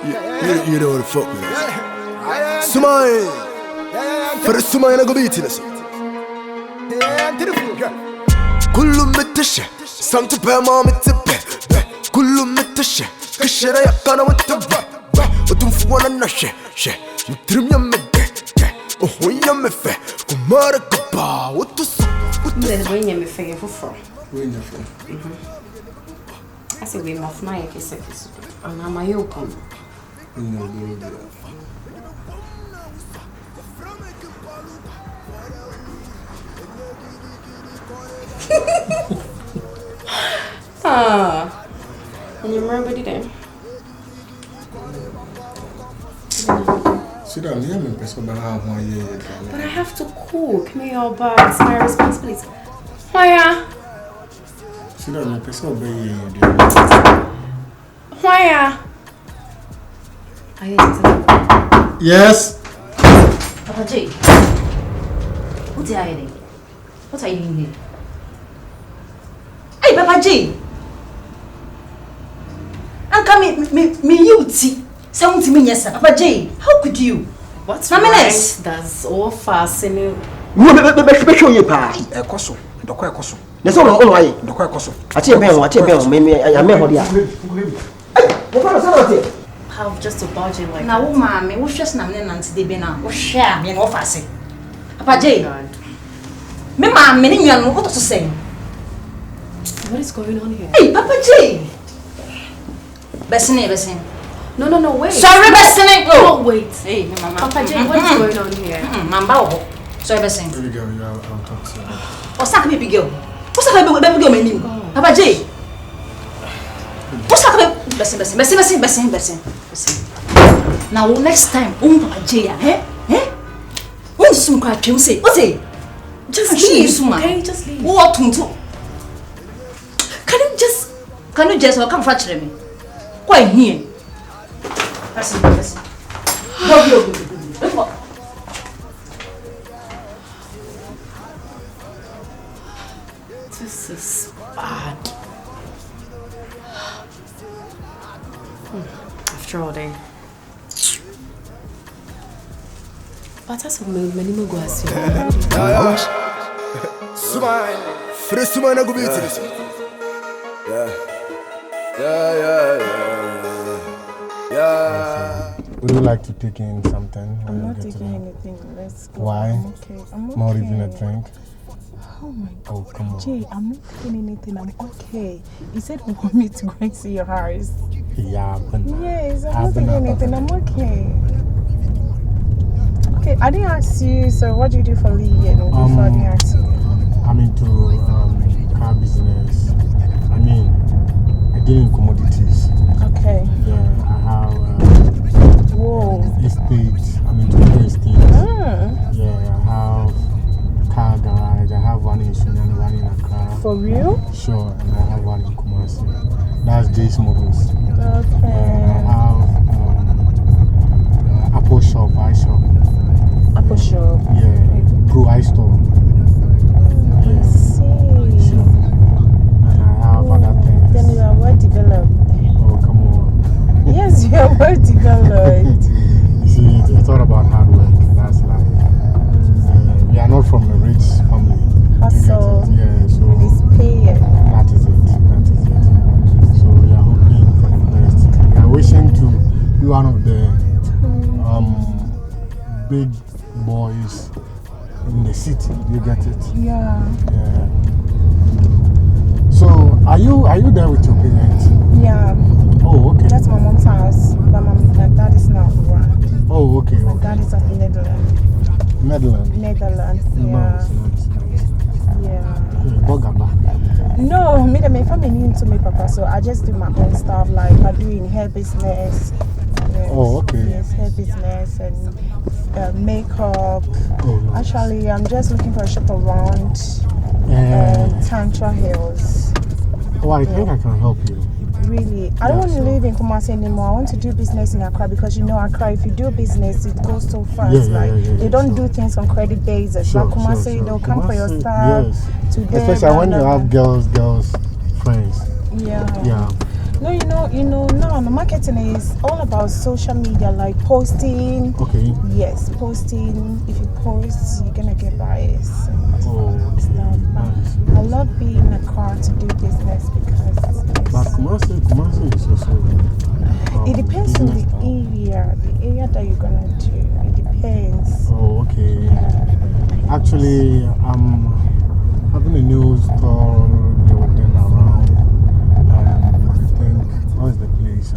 You know what the fuck with us. Sumai. For the Sumai, I go beating us. Kullu mitashe. Some to pay mom to pay. Kullu mitashe. Kashera yakana with the ba. Otum fuwana na she. Mutrim ya mede. Oh ya mefe. Kumara kapa. What to say? There's when you me figure for. When you feel. I say we must my kiss. And I'm a yoke. And you remember the day? Sit down, I'm impressed by how my year. But I have to cook. Me your bags, my responsibility. Why? Sit down, I'm impressed by you. Why? Yes. Papa J, what are you doing? What are you doing here? Hey, Papa J! I'm coming, me you tea. Sound to me, yes, sir. Papa J, how could you? What's right? That's all fascinating. You show you pie. A cosso, the quack cosso. There's all why the quack cosso. I tell you, maybe I may hold you. How just a budget like now, mammy, what's just now and today be now? What share me off, I say. Papa J, me mammy, you what to say? What is going on here? Hey, Papa J! Bessie. No, wait. Sorry, Bessie. Oh, wait. Hey, Mama. Papa J, what is going on here? Mamba. Sorry, Bessie. Here we go, I'll talk to you. What's that, baby girl? What's that, baby girl, my name? Papa J. What's that, Bessie. Now, next time, Papa J, eh? What's some crap you say? What's it? Just leave, okay? Just leave. What to? Can you just come fracture me? Why here? That's it. Go. This is bad. After all day. But that's many more guys. Smile. First man I go beat this. Yeah. Would you like to take in something? I'm not taking anything. Let's go. Why? I'm okay. Not even a drink? Oh my God. Oh, come on. Jay, I'm not taking anything. I'm okay. You said you want me to go and see your house. Yeah, but yes, I'm not taking anything. I'm okay. Okay, I didn't ask you. So, what do you do for leave? Before I didn't ask you. I'm into car business. I deal in commodities. Okay. Yeah, I have estates. I'm into real estate. Yeah, I have car garage. I have one in Sunan, one in Accra. For real? Sure, and I have one in Kumasi. That's Jace Motors. Okay. And I have Apple shop, iShop. Apple shop. Yeah, Pro iStore. I see. Sure. And I have other things. Then you are well developed. Oh, come on. Yes, you are well developed. You see, it's all about hard work. That's life. We are not from a rich family. Hustle. Yeah, so it's paying. that is it. So we are hoping for the best. We are wishing to be one of the big boys in the city. You get it? Yeah. So are you there with your parents? Yeah. Oh, okay. That's my mom's house, but my dad is not around. Oh, okay. My dad is at Netherlands. Netherlands. Yeah. Nice. Yeah. Bogaba. No, my family new to me, Papa. So I just do my own stuff, like I do in hair business. Yes. Oh, okay. Yes, hair business and makeup. Oh, nice. Actually, I'm just looking for a shop around Tantra Hills. Oh, I think I can help you. Really, I don't want to live in Kumasi anymore. I want to do business in Accra because Accra, if you do business, it goes so fast. They don't do things on credit basis. Like Kumasi, they'll come for your stuff. Yes. Today, especially when you have girls friends. Yeah. No, now the marketing is all about social media, like posting. Okay. Yes, posting. If you post, you're gonna get buyers. Oh, Stuff. nice. I love being in a car to do business because But Kumasi is also. it depends on the area that you're gonna do. It depends. Oh, okay. Actually, I'm having a new store building around. I think what's the place?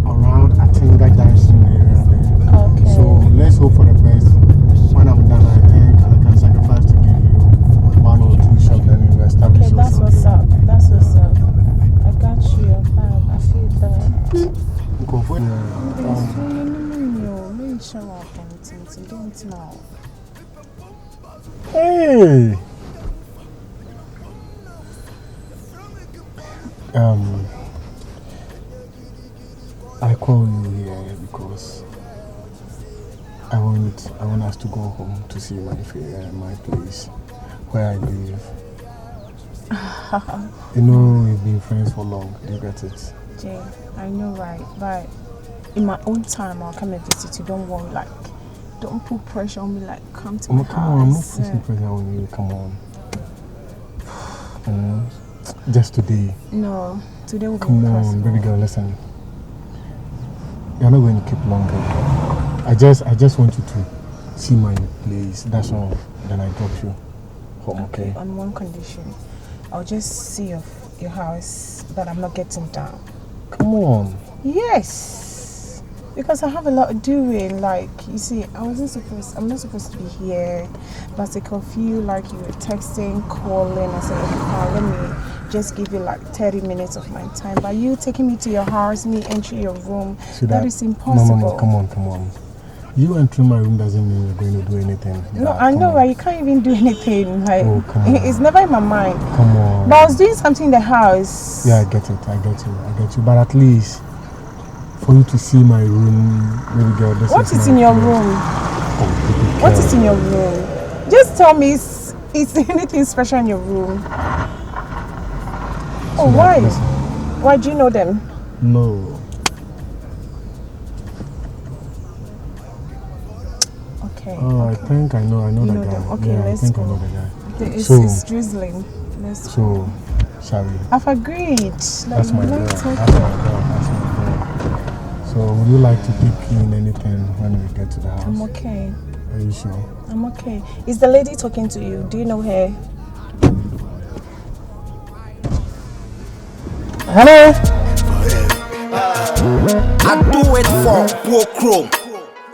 Around Atinga Junction area there. Okay. So let's hope for the best. When I'm done, I think I can sacrifice to give you 1 or 2 shops, then you establish. Okay, that's what's up. That's what's up. I got you. I feel that. Hey. I call you here because I want us to go home to see my place where I live. You know, we've been friends for long. You get it? Jay, I know, right? But in my own time, I'll come and visit you. Don't worry, don't put pressure on me. Come to my house. Come on, I'm not putting pressure on you. Come on. Just today. No, today will be Come on, baby girl, listen. You're not going to keep longer. I just want you to see my place. That's all. Then I drop you home, okay? On one condition. I'll just see your house, but I'm not getting down. Come on. Yes. Because I have a lot of doing. You see, I'm not supposed to be here. But I could feel like you were texting, calling. I said, let me just give you 30 minutes of my time. But you taking me to your house, me entering your room, that is impossible. No, come on. You entering my room doesn't mean you're going to do anything. No, I know, right? You can't even do anything. Oh, come on. It's never in my mind. Come on. But I was doing something in the house. Yeah, I get you. But at least, for you to see my room, baby girl, What is in your room? Oh, what is in your room? Just tell me, is anything special in your room? Oh, why? Listen. Why do you know them? No. Okay. Oh, okay. I think I know the guy. Them. Okay, yeah, let's I think go. I know the guy. It's drizzling. So, shall we? I've agreed. That's my girl. That's my girl. So, would you like to pick in anything when we get to the house? I'm okay. Are you sure? I'm okay. Is the lady talking to you? Do you know her? Hello? I do it for poor chrome.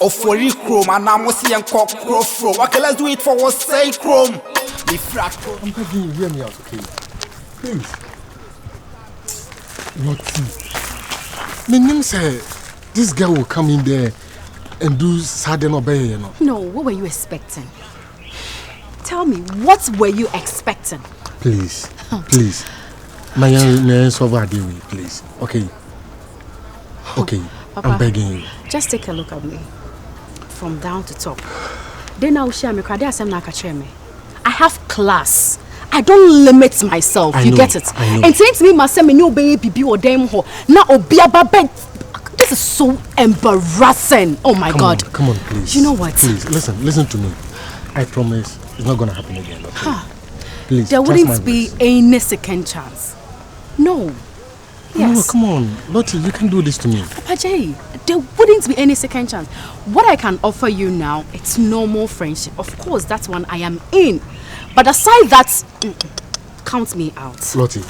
Or for chrome, and I'm see and cock from. Okay, let's do it for what say chrome. I'm begging you, hear me out, okay? Please. Lottie. My name said this girl will come in there and do sudden obey, you know. No, what were you expecting? Tell me, what were you expecting? Please. My young over please. Okay. Okay. Papa, I'm begging you. Just take a look at me. From down to top. Then I'll share me. I have class. I don't limit myself. You get it? And saying to me, my son, no baby or damn ho. Now bed. This is so embarrassing. Oh my God. Come on, please. You know what? Please, listen to me. I promise it's not gonna happen again. Okay? Please. There wouldn't be any second chance. No. Yes. No, come on. Lottie, you can do this to me. Papa Jay, there wouldn't be any second chance. What I can offer you now, it's normal friendship. Of course, that's one I am in. But aside that, count me out. Lottie,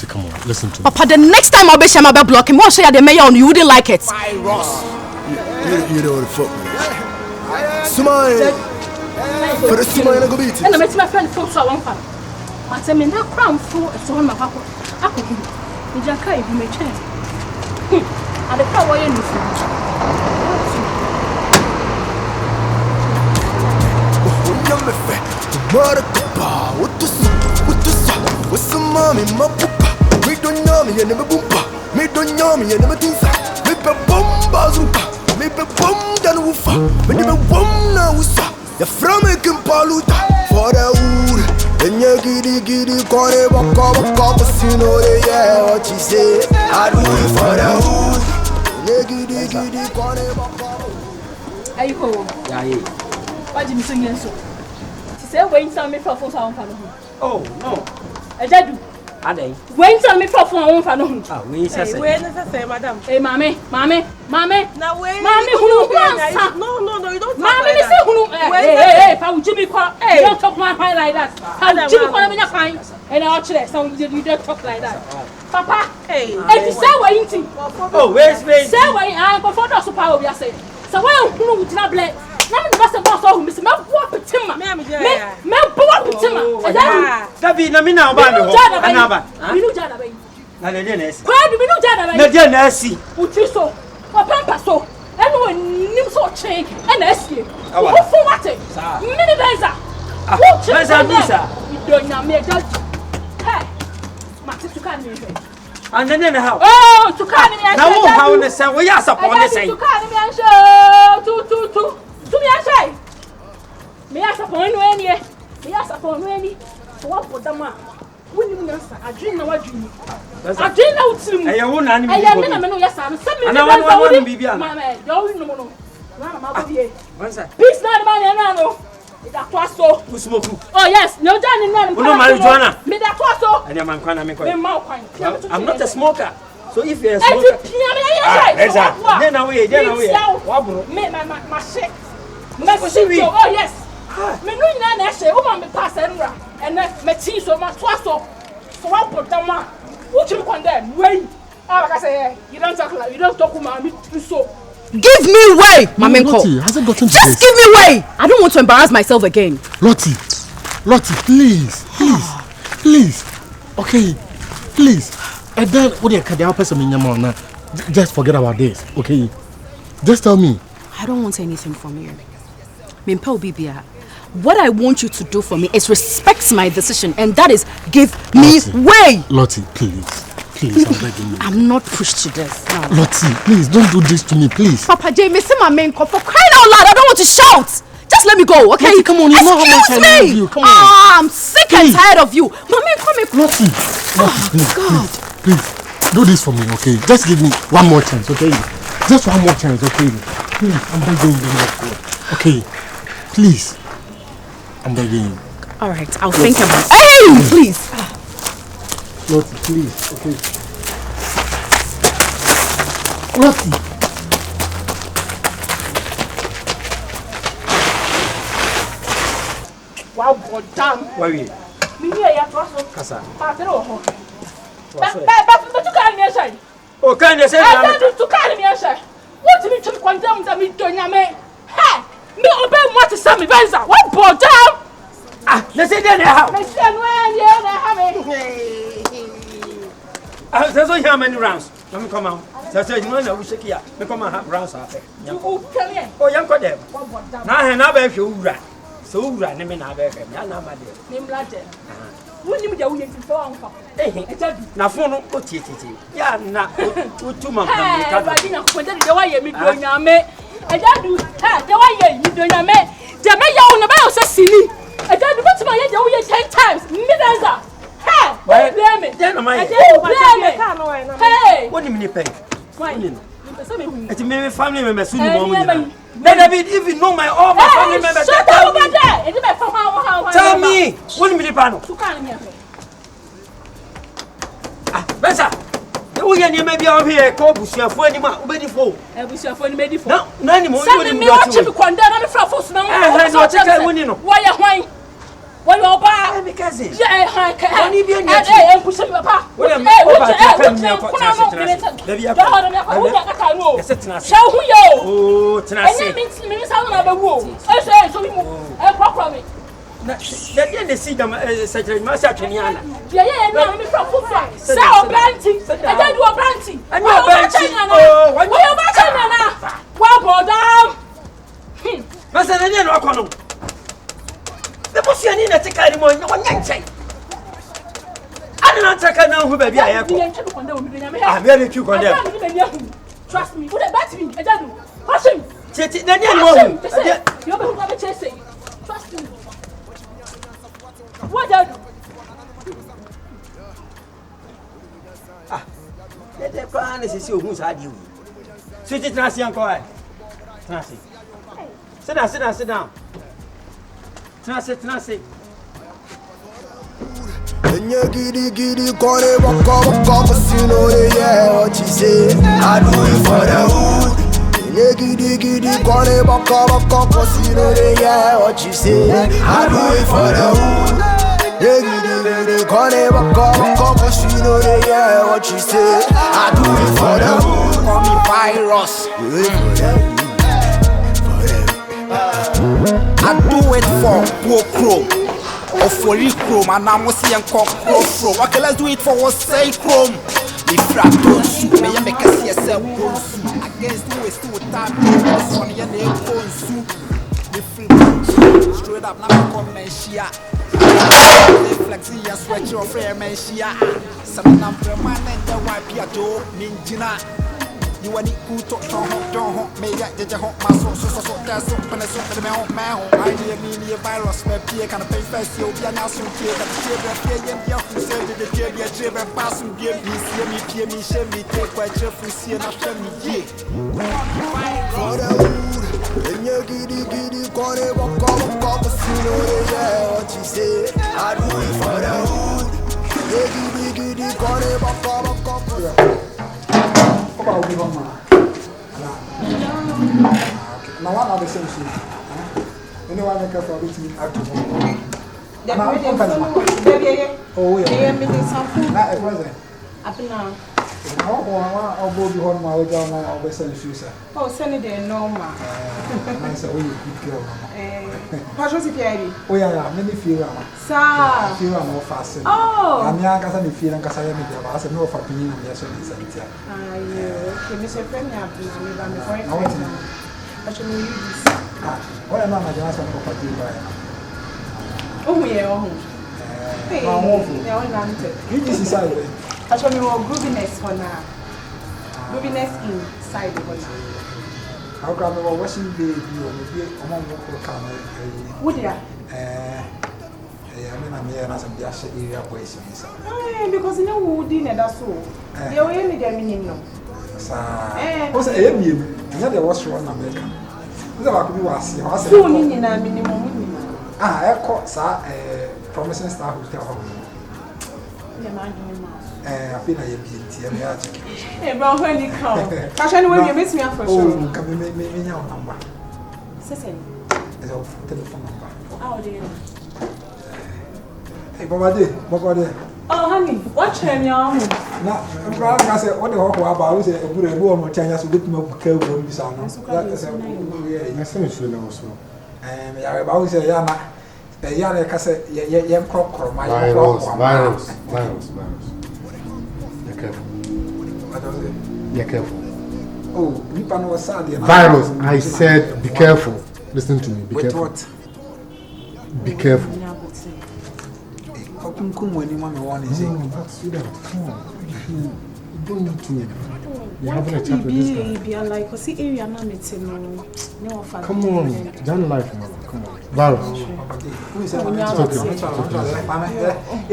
come on. Listen to me. Papa, the next time I'll be sure I'll block him. I'll show you the mayor and you wouldn't like it. Ross. You know what the fuck, man. Smile. For the smile, I go beat it. And I met my friend from Salon. I tell me, that crown full is on my papa. I could be. Did you carry me chance? And the car wire is what's the mommy, my papa? Me don't know me, and never boompa. Me don't know me, and never tinsa. Me pe bomba zupa. Me pe bomba no ufa. Me never bomba na usa. Ya from me kim paluta. For the wood, and ya gidi giddy, corner, walk up, you know, yeah, what you say. I do it for the hood. Giddy, corner, walk up. Aiko. Yeah. Why did you sing so? She said, wait, tell me for phone. Oh, no. I do. Ade. Wait, tell me for phone. Ah, we say. Where does that say, madam? Hey, mommy. Now wait. Mommy, who wants? No, you don't talk Mommy, like say who? Hey, how would you call? Hey, don't talk my fine like that. How would you call me fine? And I'll tell so you don't talk like that. Papa, hey. If you say what you think. Oh, where's me? Say what I go for the power of your say. So why who did not blame? Now the best of us all, Mr. Mel, what a timber. Mel, what a timber. David, na mina obano. Anaba. We know Jana Bay. Na de nesi. Why do we know Jana Bay? Na de nesi. Utiso. Or Pampa so. Anyone knew so change and SC. Who for what? Many days are. What you don't know me, Judge. Hey, Matty to carry me. And then how? Oh, to carry me. Now, how the same way as upon the same. To carry me and show. To me, I say. Me ask upon any. Me ask upon any. What for the man? Wouldn't you answer? I dream now. I dream out to me. I won't animate. I am yes, I'm something. And I want to be beyond. Mamma, you know, Mamma, peace, not man, no. That was so. Who smoke? Oh, yes, no, Johnny, no, marijuana. Me that was so. And I'm not a smoker. So if you're a smoker, then away. My shake. Oh, yes. Me no ina na ehye wo ma me pass enra ene me tin so ma to aso so wa pota ma wo chim condemn wey I say you don't talk ma me so give me way mama nko has it gotten to just this? Give me way. I don't want to embarrass myself again. Lottie, please okay, please and then what you can help us in your mouth. Just forget about this, okay? Just tell me. I don't want anything from you. Mimpa Bibia. What I want you to do for me is respect my decision, and that is give me way. Lottie, please, I'm begging you. I'm not pushed to death. No. Lottie, please, don't do this to me, please. Papa J, me see my main cup for crying out loud. I don't want to shout. Just let me go, okay? Lottie, come on, you know how much I love you. Come on. I'm sick and tired of you. Mommy, come here. Lottie, please, do this for me, okay? Just give me one more chance, okay? Just one more chance, okay? Please, I'm begging you. Okay, please. I'm begging you. All right, I'll think about it. Hey, please. Lottie, please, okay. Lottie. Wow, God damn. Where are you? Me here, ya trust. Kasa. But you can't me say. Oh, can you say I said to carry me say. What do you to condemn that me doing me? Hey, me obey what to say me venza. What God damn. Ah, let's say then how? Me say no have There's only how many rounds? Let me come out. So you know we shake here. Me come and have rounds after. Oh, young got them. Now I have a few right. So right, me na be me na ma de. Name lad. Woni me dey wo yenti fo anfa. Na phone o tie. Ya na o tuma ka. Eh, ba di na ko de wa ye mi do nyame. Eja du, de wa ye mi do nyame. De me ya wo na ba o se sini. Eja du betima ye de wo ye 10 times. Me danza. Hey, blame me. Then am I? Hey. What do you mean pay? Why? It's me family members who know. Then even know my all my family members. Shut up over there. Tell me, what do you mean pano? Ah, Bensa. We are near maybe out here call Busia for any man, ready for. Busia for any made for. No, none more. Me watch you condemn me for force now. Why are why? What you buy? Because yeah, I need you. Hey, push me, papa. Show who you. Oh, tonight. And means how I will. I say so. Properly. That they see them Secretary Massachiniana. Yeah, no, me from foot. So, planting. I don't do a planting. And you're planting. Oh, what you back? Well, madam. Master, I didn't walk on. The boss you need to take any more. No one can say. I don't take a no who baby. I have. I'm very cute on them. Trust me. Put it back to me. I don't do. Hush him. You're chasing. Trust me. What do na sisi ohun sa ade wi so ti tena se anko ai tena se sit down tena se Enya giddy kore waka cause you know they yeah what you say. I do it for the hood. Enya giddy kore waka cause you know they yeah what you say. I do it for the hood. Enya giddy kore waka cause you know they yeah what you say. I do it for the hood. Call me virus. I do it for Chrome. Or for Chrome, and I'm see and cock Chrome. Okay, let's do it for what's say Chrome. The frap don't suit me, make us see yourself against the waste to time. This one, your name phone suit. The free straight up, now come and share. Flexi and sweat your frame and share. Some number man and the wipe your door, Ninjina. You want it good to don't me ya just hot my so that's open as open my home I need a virus where Pierre can pay first you'll be an awesome kid that the who said the jib and pass and give me see me peer me shame me take quite Jeffrey see and after me For the hood, and you giddy kore waka you know they yeah what you say. I do it for the hood. Giddy kore waka I'll be home now. Now, one of the same shoes. Anyone make a for me up to home. Oh, yeah. That was it. Up now. I'll go to home. I'll go now. I'll be selling shoes. Oh, send it there, no, ma. I said, oh, you good girl. How was it, Pierre? Oh, yeah, many feel. Sir. Feel more fast. Oh, I'm young as I feel and Cassandra. I said, no, for me, yes, it's a Mr. Premier, I'm going to actually use this. What am I going to property by? Oh, yeah, This is side. Actually, we're grooviness for now. Grooviness inside the body. How come we were watching the video among the camera? Would you? I mean, I'm here as a dash area place. Because you know who didn't that's so. They were in the minimum. Was a you? Another was wrong American. What was soon in a minimum. I caught a promising star hotel. I feel like you're hey, but when you come, actually, when you miss me up for sure. Oh, come me your number. Cecily. It's a telephone number. Oh, dear. Hey, Baba, oh, honey, watch him, young. Now, I said, what the hell about was a good woman China to get more careful with Sana. That's a also. And I always say, Yana, the Yana Cassette, Yam Crop, my virus. You're careful. What was it? You're careful. Oh, Nipan was sad. Virus, I said, be careful. Listen to me, be careful. What? Be careful. When you want one is come on. You don't need to. You having a chat with this guy. Like, see, area no. Come on, don't lie for me. Come on. Virus. It's okay.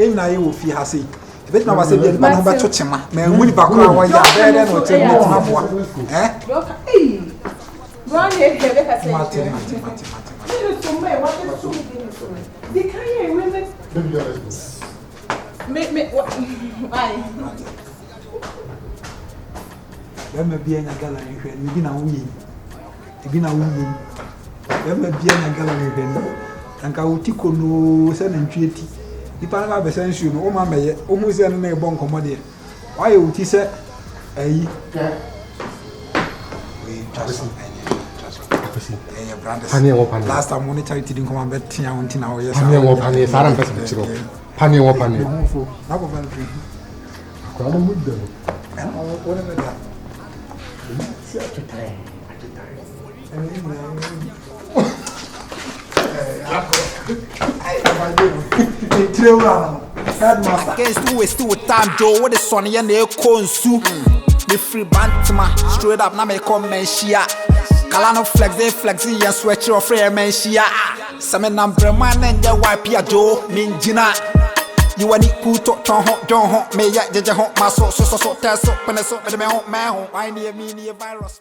Even I will feel happy. Bet na wase bia na ba chochema ma wuni bakora wa ya be de no temi to haboa run here be ka say mate they can hear women me why dem bia nya gala ni hwe ni bi na wuyi dem bia nya gala ni hwe anka utiko no se na ntweti Nipa na be sensu no o ma meye o mu se na e bon komode why you ti se ayi last time money charity didn't come and bet tia on tina o yes pani sara person chiro pani na go van free ko na mu de no o na me da si atutai Against who is still time Joe what the son ya na konsu the free bantma straight up na me come men shia kala no flexi ya sweat your frame men shia some number man and ya wipe ya Joe ninjina You want it cool to John Hot, me ya, Jaja Hot, my so, test up, and so, but me hot, man, I need a mini virus.